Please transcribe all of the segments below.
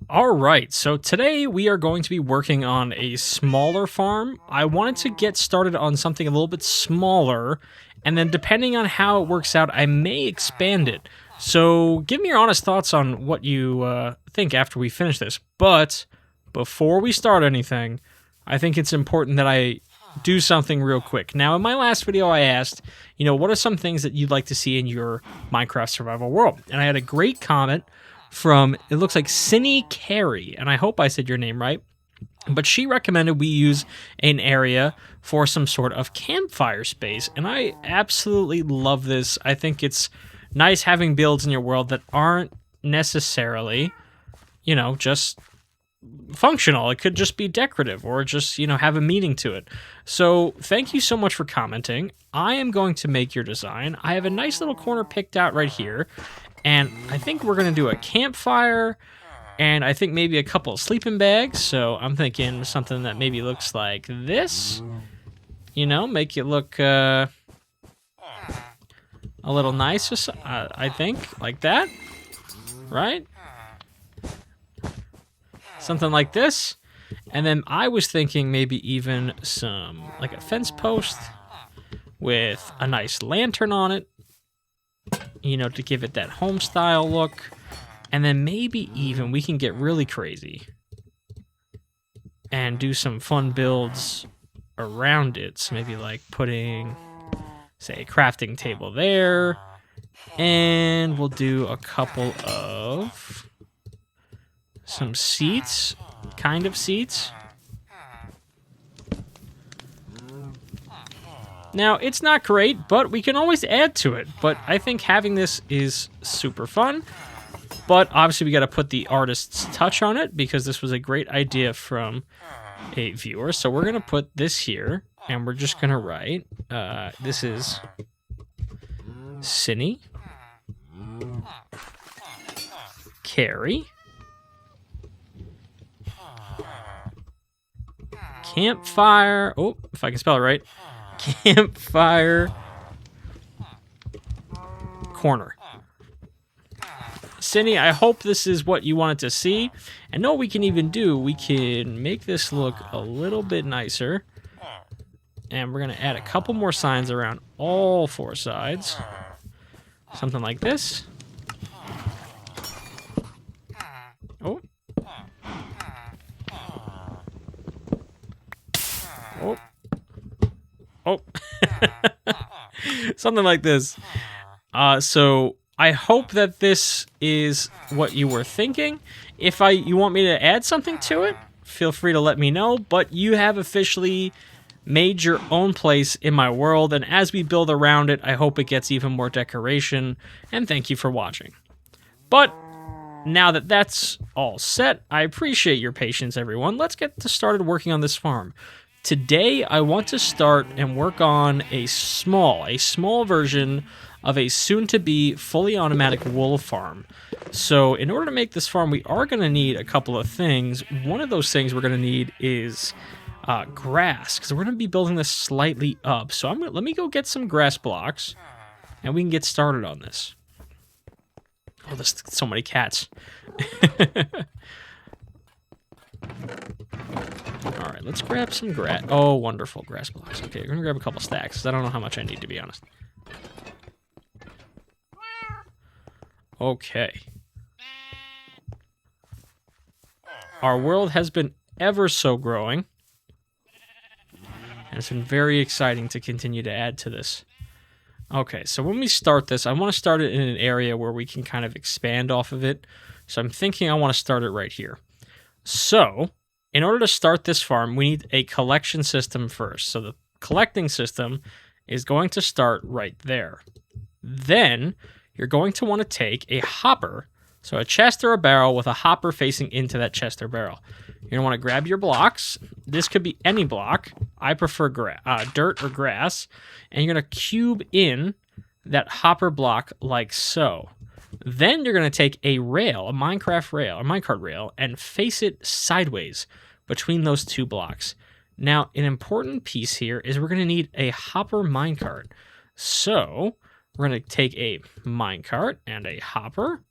All right, so today we are going to be working on a smaller farm. I wanted to get started on something a little bit smaller, and then depending on how it works out, I may expand it. So give me your honest thoughts on what you think after we finish this. But before we start anything, I think it's important that I do something real quick. Now, in my last video, I asked, what are some things that you'd like to see in your Minecraft survival world? And I had a great comment from, it looks like Cindy Carey, and I hope I said your name right, but she recommended we use an area for some sort of campfire space, and I absolutely love this. I think it's nice having builds in your world that aren't necessarily, just functional. It could just be decorative or just, have a meaning to it. So thank you so much for commenting. I am going to make your design. I have a nice little corner picked out right here. And I think we're going to do a campfire, and I think maybe a couple of sleeping bags. So I'm thinking something that maybe looks like this. Make it look a little nice, I think, like that. Right? Something like this. And then I was thinking maybe even some, like a fence post with a nice lantern on it. To give it that home style look. And then maybe even we can get really crazy and do some fun builds around it. So maybe like putting, say, a crafting table there. And we'll do a couple of some seats, kind of seats. Now, it's not great, but we can always add to it. But I think having this is super fun. But obviously, we got to put the artist's touch on it because this was a great idea from a viewer. So we're going to put this here, and we're just going to write, this is Cindy Carey Campfire. Oh, if I can spell it right. Campfire corner. Cindy, I hope this is what you wanted to see. And know what we can even do? We can make this look a little bit nicer. And we're going to add a couple more signs around all four sides. Something like this. Oh. Oh. Oh. Something like this. So I hope that this is what you were thinking. If you want me to add something to it, feel free to let me know. But you have officially made your own place in my world. And as we build around it, I hope it gets even more decoration. And thank you for watching. But now that that's all set, I appreciate your patience, everyone. Let's get started working on this farm. Today, I want to start and work on a small version of a soon-to-be fully automatic wool farm. So in order to make this farm, we are going to need a couple of things. One of those things we're going to need is grass, because we're going to be building this slightly up. So let me go get some grass blocks, and we can get started on this. Oh, there's so many cats. All right, let's grab some grass. Oh, wonderful, grass blocks. Okay, we're going to grab a couple stacks, because I don't know how much I need, to be honest. Okay. Our world has been ever so growing. And it's been very exciting to continue to add to this. Okay, so when we start this, I want to start it in an area where we can kind of expand off of it. So I'm thinking I want to start it right here. So, in order to start this farm, we need a collection system first. So the collecting system is going to start right there. Then you're going to want to take a hopper, so a chest or a barrel with a hopper facing into that chest or barrel. You're going to want to grab your blocks. This could be any block. I prefer dirt or grass. And you're going to cube in that hopper block like so. Then you're going to take a rail, a minecart rail, and face it sideways between those two blocks. Now, an important piece here is we're going to need a hopper minecart. So we're going to take a minecart and a hopper,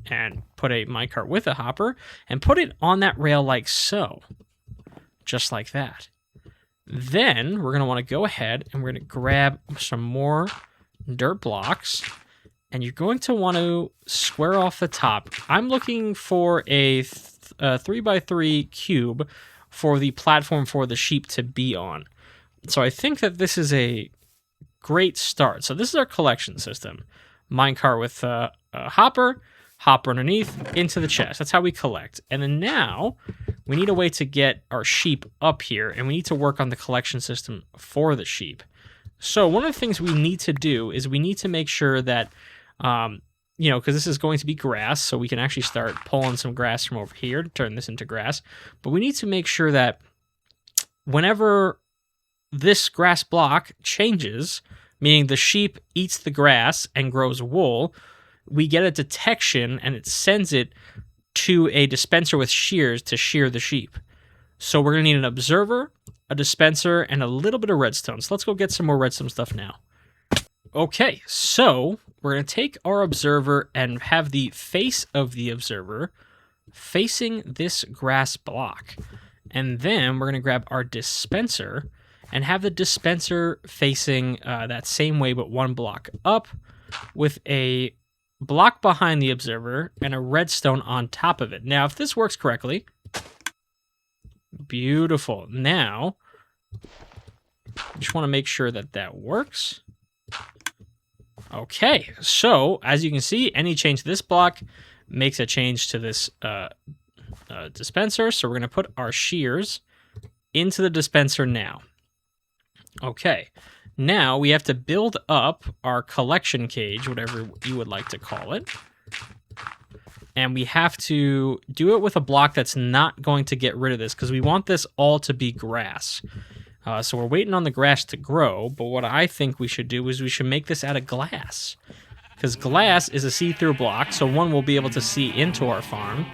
and put a minecart with a hopper and put it on that rail like so. Just like that. Then we're going to want to go ahead and we're going to grab some more dirt blocks. And you're going to want to square off the top. I'm looking for a 3x3 cube for the platform for the sheep to be on. So I think that this is a great start. So this is our collection system. Minecart with a hopper underneath, into the chest. That's how we collect. And then now we need a way to get our sheep up here, and we need to work on the collection system for the sheep. So one of the things we need to do is we need to make sure that, because this is going to be grass, so we can actually start pulling some grass from over here to turn this into grass. But we need to make sure that whenever this grass block changes, meaning the sheep eats the grass and grows wool, we get a detection and it sends it to a dispenser with shears to shear the sheep. So we're going to need an observer, a dispenser, and a little bit of redstone. So let's go get some more redstone stuff now. Okay, so we're going to take our observer and have the face of the observer facing this grass block. And then we're going to grab our dispenser and have the dispenser facing that same way but one block up, with a block behind the observer and a redstone on top of it. Now, if this works correctly, beautiful. Now, I just want to make sure that that works. Okay, so as you can see, any change to this block makes a change to this dispenser. So we're going to put our shears into the dispenser now. Okay, now we have to build up our collection cage, whatever you would like to call it. And we have to do it with a block that's not going to get rid of this, because we want this all to be grass. So we're waiting on the grass to grow, but what I think we should do is we should make this out of glass. Because glass is a see-through block, so one, we'll be able to see into our farm.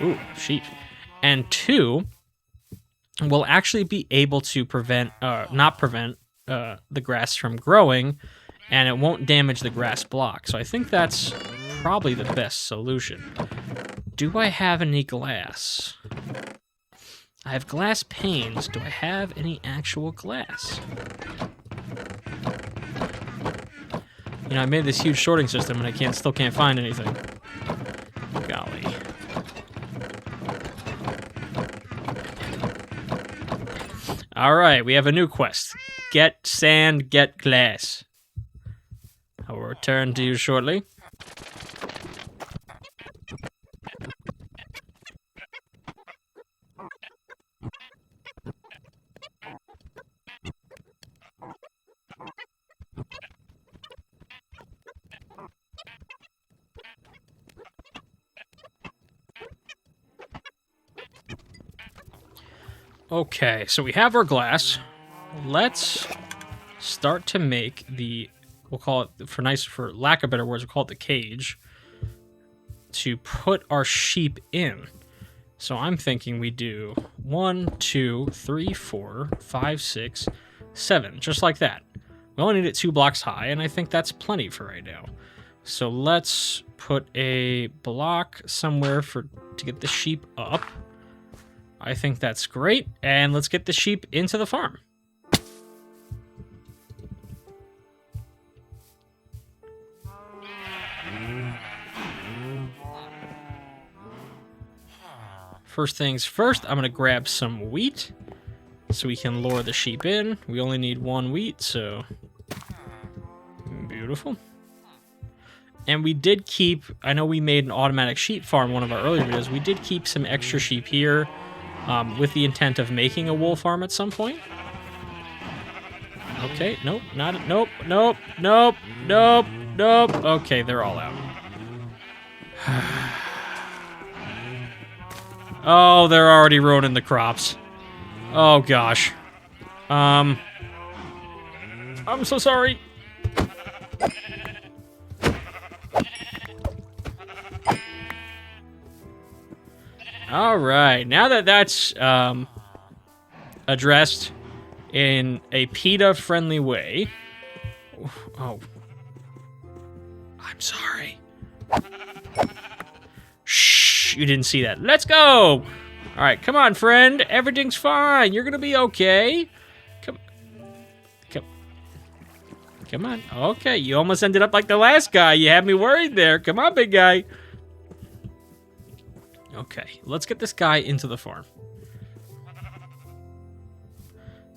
Ooh, sheep. And two, we'll actually be able to not prevent the grass from growing, and it won't damage the grass block. So I think that's probably the best solution. Do I have any glass? I have glass panes. Do I have any actual glass? You know, I made this huge sorting system and I still can't find anything. Golly. All right, we have a new quest. Get sand, get glass. I will return to you shortly. Okay, so we have our glass. Let's start to make the, we'll call it, for lack of better words, we'll call it the cage, to put our sheep in. So I'm thinking we do 1, 2, 3, 4, 5, 6, 7, just like that. We only need it 2 blocks high, and I think that's plenty for right now. So let's put a block somewhere to get the sheep up. I think that's great, and let's get the sheep into the farm. First things first, I'm going to grab some wheat so we can lure the sheep in. We only need 1 wheat, so beautiful. And we did keep, I know we made an automatic sheep farm in one of our earlier videos, we did keep some extra sheep here with the intent of making a wool farm at some point. Okay, nope, nope. Okay, they're all out. Oh, they're already ruining the crops. Oh, gosh. I'm so sorry. All right, now that that's addressed in a PETA-friendly way. Oh, I'm sorry. Shh, you didn't see that. Let's go! All right, come on, friend. Everything's fine. You're gonna be okay. Come on. Okay, you almost ended up like the last guy. You had me worried there. Come on, big guy. Okay, let's get this guy into the farm.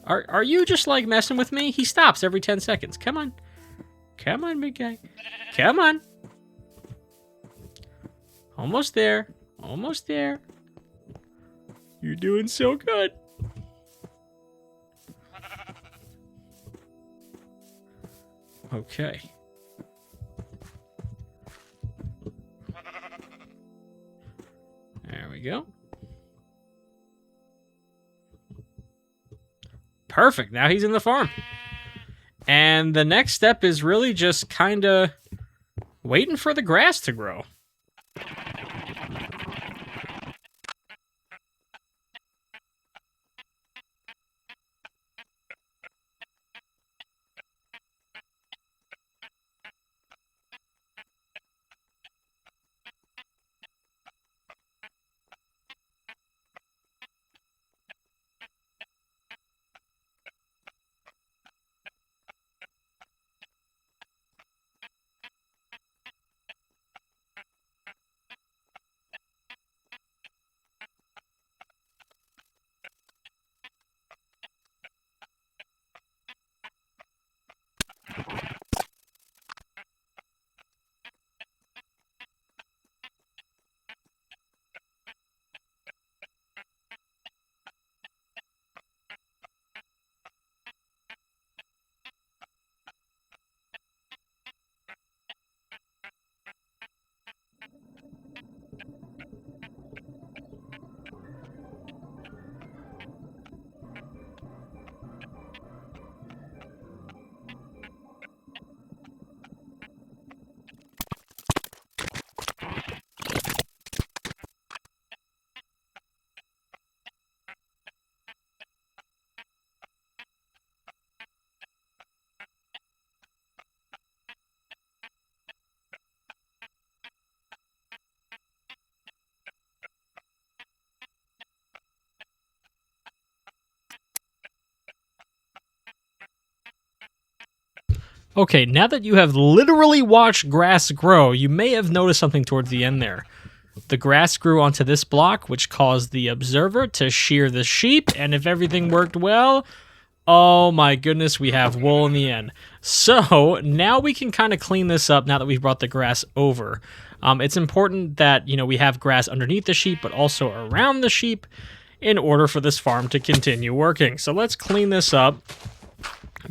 Are you just like messing with me? He stops every 10 seconds. Come on. Come on, big guy. Come on. Almost there. Almost there. You're doing so good. Okay. There we go. Perfect. Now he's in the farm. And the next step is really just kind of waiting for the grass to grow. Okay, now that you have literally watched grass grow, you may have noticed something towards the end there. The grass grew onto this block, which caused the observer to shear the sheep, and if everything worked well, oh my goodness, we have wool in the end. So now we can kind of clean this up now that we've brought the grass over. It's important that, we have grass underneath the sheep, but also around the sheep in order for this farm to continue working. So let's clean this up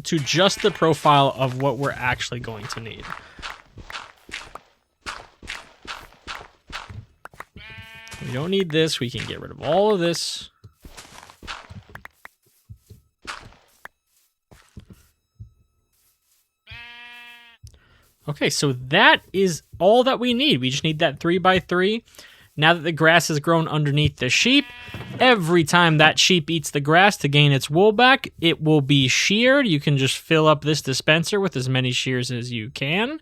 to just the profile of what we're actually going to need. We don't need this. We can get rid of all of this. Okay, so that is all that we need. We just need that 3x3. Now that the grass has grown underneath the sheep, every time that sheep eats the grass to gain its wool back, it will be sheared. You can just fill up this dispenser with as many shears as you can.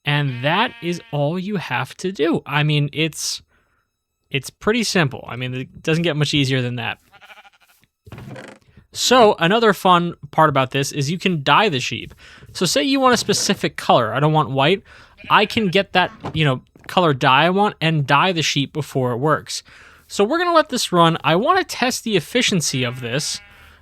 And that is all you have to do. I mean, it's pretty simple. I mean, it doesn't get much easier than that. So another fun part about this is you can dye the sheep. So say you want a specific color. I don't want white. I can get that, color dye I want and dye the sheep before it works. So we're going to let this run. I want to test the efficiency of this.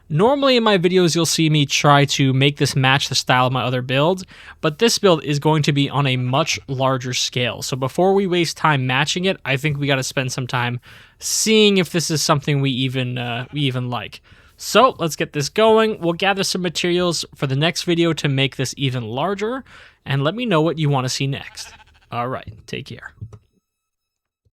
Normally in my videos, you'll see me try to make this match the style of my other builds, but this build is going to be on a much larger scale. So before we waste time matching it, I think we got to spend some time seeing if this is something we even like. So let's get this going. We'll gather some materials for the next video to make this even larger, and let me know what you want to see next. All right, take care.